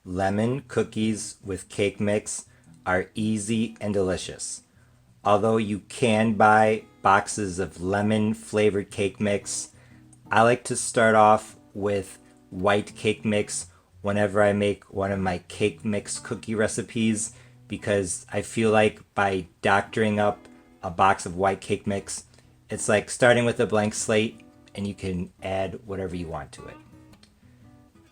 Lemon cookies with cake mix are easy and delicious. Although you can buy boxes of lemon flavored cake mix, I like to start off with white cake mix whenever I make one of my cake mix cookie recipes because I feel like by doctoring up a box of white cake mix, it's like starting with a blank slate and you can add whatever you want to it.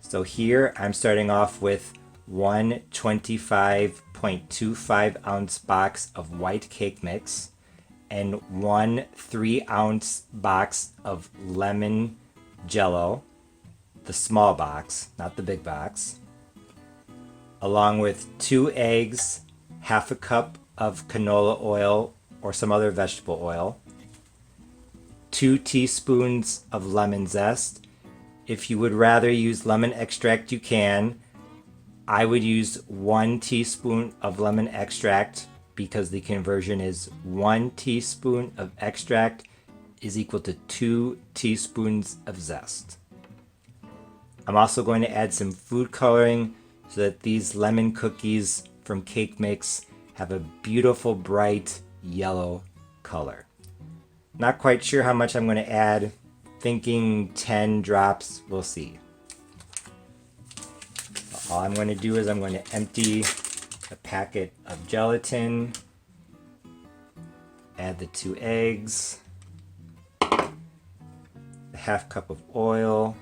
So here I'm starting off with one 25.25 ounce box of white cake mix and one 3-ounce box of lemon Jello, the small box, not the big box, along with 2 eggs, half a cup of canola oil or some other vegetable oil, 2 teaspoons of lemon zest. If you would rather use lemon extract, you can. I would use 1 teaspoon of lemon extract because the conversion is 1 teaspoon of extract is equal to 2 teaspoons of zest. I'm also going to add some food coloring so that these lemon cookies from Cake Mix have a beautiful bright yellow color. Not quite sure how much I'm going to add. Thinking 10 drops, we'll see. All I'm going to do is I'm going to empty a packet of gelatin, add the 2 eggs, a half cup of oil,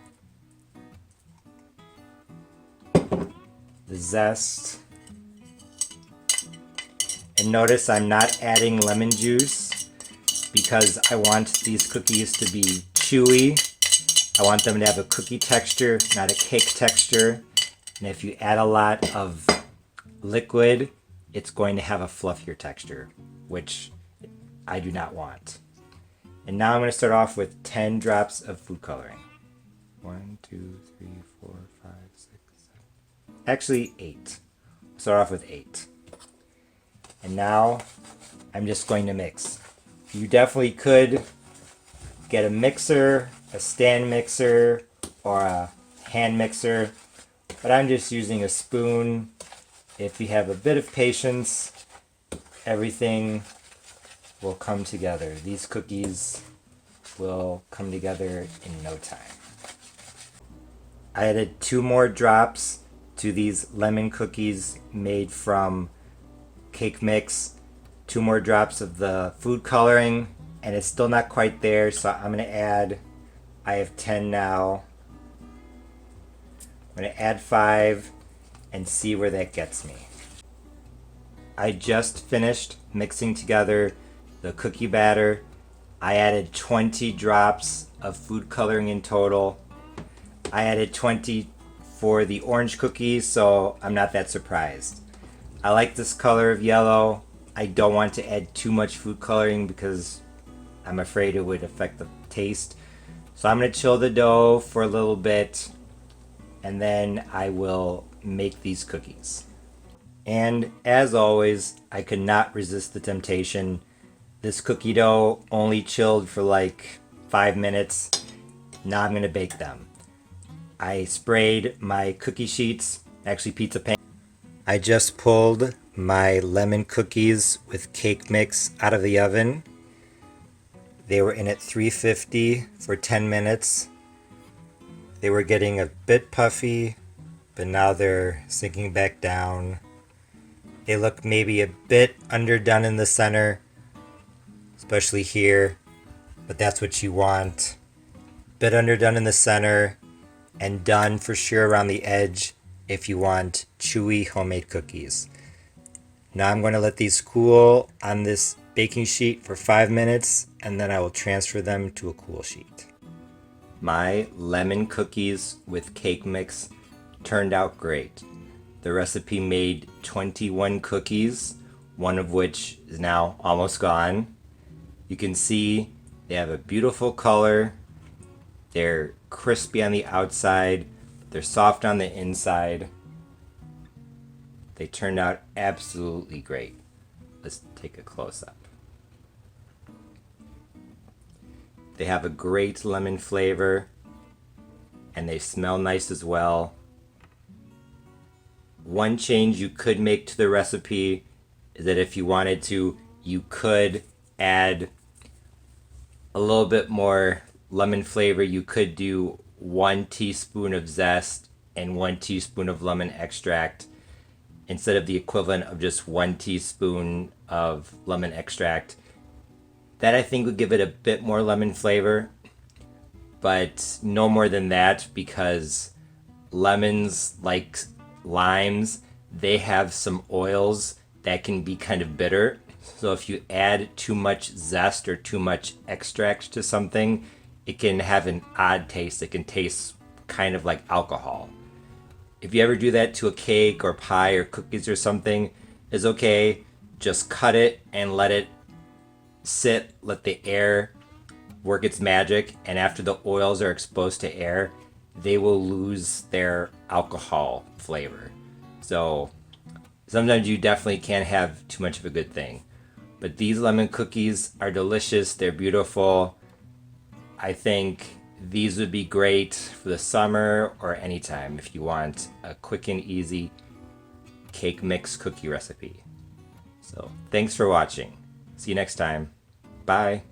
the zest, and notice I'm not adding lemon juice because I want these cookies to be chewy. I want them to have a cookie texture, not a cake texture. And if you add a lot of liquid, it's going to have a fluffier texture, which I do not want. And now I'm going to start off with 10 drops of food coloring. 1, 2, 3, 4, 5, 6, 7. Actually 8. Start off with 8. And now I'm just going to mix. You definitely could get a mixer, a stand mixer, or a hand mixer, but I'm just using a spoon. If you have a bit of patience, everything will come together. These cookies will come together in no time. I added 2 more drops to these lemon cookies made from Cake Mix. 2 more drops of the food coloring, and it's still not quite there, so I'm going to add, I have 10 now. I'm going to add 5 and see where that gets me. I just finished mixing together the cookie batter. I added 20 drops of food coloring in total. I added 20 for the orange cookies, so I'm not that surprised. I like this color of yellow. I don't want to add too much food coloring because I'm afraid it would affect the taste. So I'm going to chill the dough for a little bit and then I will make these cookies. And as always, I could not resist the temptation. This cookie dough only chilled for like 5 minutes. Now I'm going to bake them. I sprayed my cookie sheets, actually pizza pan. I just pulled my lemon cookies with cake mix out of the oven. They were in at 350 for 10 minutes. They were getting a bit puffy, but now they're sinking back down. They look maybe a bit underdone in the center, especially here, but that's what you want. Bit underdone in the center and done for sure around the edge if you want chewy homemade cookies. Now I'm going to let these cool on this baking sheet for 5 minutes and then I will transfer them to a cool sheet. My lemon cookies with cake mix turned out great. The recipe made 21 cookies, one of which is now almost gone. You can see they have a beautiful color. They're crispy on the outside. They're soft on the inside. They turned out absolutely great. Let's take a close-up. They have a great lemon flavor and they smell nice as well. One change you could make to the recipe is that if you wanted to, you could add a little bit more lemon flavor. You could do 1 teaspoon of zest and 1 teaspoon of lemon extract instead of the equivalent of just 1 teaspoon of lemon extract. That I think would give it a bit more lemon flavor, but no more than that, because lemons, like limes, they have some oils that can be kind of bitter. So if you add too much zest or too much extract to something, it can have an odd taste. It can taste kind of like alcohol. If you ever do that to a cake or pie or cookies or something, it's okay. Just cut it and let it sit, let the air work its magic, and after the oils are exposed to air, they will lose their alcohol flavor. So sometimes you definitely can't have too much of a good thing. But these lemon cookies are delicious. They're beautiful. I think these would be great for the summer or anytime if you want a quick and easy cake mix cookie recipe. So thanks for watching. See you next time. Bye.